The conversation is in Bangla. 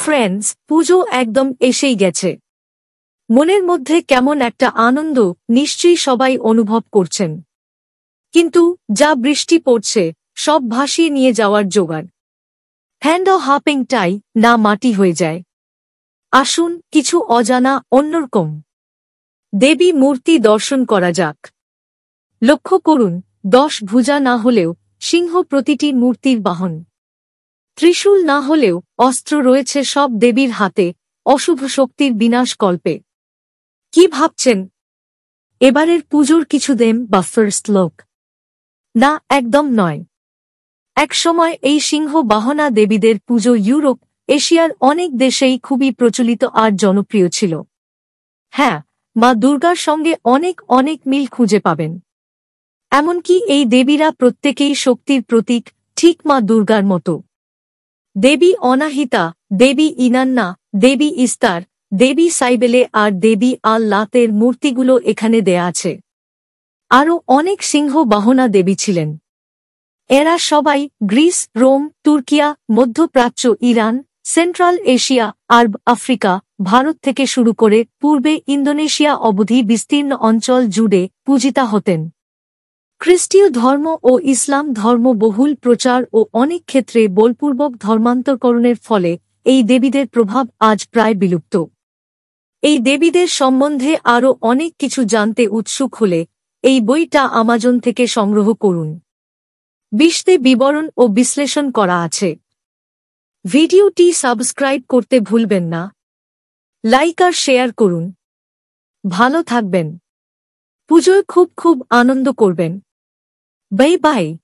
ফ্রেন্ডস, পুজো একদম এসেই গেছে। মনের মধ্যে কেমন একটা আনন্দ নিশ্চয়ই সবাই অনুভব করছেন। কিন্তু যা বৃষ্টি পড়ছে সব ভাসিয়ে নিয়ে যাওয়ার জোগাড়। হ্যান্ড হাপিং টাই না মাটি হয়ে যায়। আসুন কিছু অজানা অন্যরকম দেবী মূর্তি দর্শন করা যাক। লক্ষ্য করুন, 10 ভুজা না হলেও সিংহ প্রতিটি মূর্তির বাহন। ত্রিশূল না হলেও অস্ত্র রয়েছে সব দেবীর হাতে, অশুভ শক্তির বিনাশ কল্পে। কি ভাবছেন এবারের পুজোর কিছু দেম বা ফার্স্ট লুক? না, একদম নয়। একসময় এই সিংহ বাহনা দেবীদের পুজো ইউরোপ, এশিয়ার অনেক দেশেই খুবই প্রচলিত আর জনপ্রিয় ছিল। হ্যাঁ, মা দুর্গার সঙ্গে অনেক অনেক মিল খুঁজে পাবেন। এমনকি এই দেবীরা প্রত্যেকেই শক্তির প্রতীক, ঠিক মা দুর্গার মতো। দেবী অনাহিতা, দেবী ইনান্না, দেবী ইস্তার, দেবী সাইবেলে আর দেবী আল লাতের মূর্তিগুলো এখানে দেয়া আছে। আরও অনেক সিংহ বাহনা দেবী ছিলেন। এরা সবাই গ্রিস, রোম, তুর্কিয়া, মধ্যপ্রাচ্য, ইরান, সেন্ট্রাল এশিয়া, আরব আফ্রিকা, ভারত থেকে শুরু করে পূর্বে ইন্দোনেশিয়া অবধি বিস্তীর্ণ অঞ্চল জুড়ে পূজিতা হতেন। খ্রিস্টীয় ধর্ম ও ইসলাম ধর্ম বহুল প্রচার ও অনেক ক্ষেত্রে বলপূর্বক ধর্মান্তরকরণের ফলে এই দেবীদের প্রভাব আজ প্রায় বিলুপ্ত। এই দেবীদের সম্বন্ধে আরও অনেক কিছু জানতে উৎসুক হলে এই বইটা আমাজন থেকে সংগ্রহ করুন। বিশদে বিবরণ ও বিশ্লেষণ করা আছে। ভিডিওটি সাবস্ক্রাইব করতে ভুলবেন না। লাইক আর শেয়ার করুন। ভালো থাকবেন। পুজোয় খুব খুব আনন্দ করবেন। Bye bye.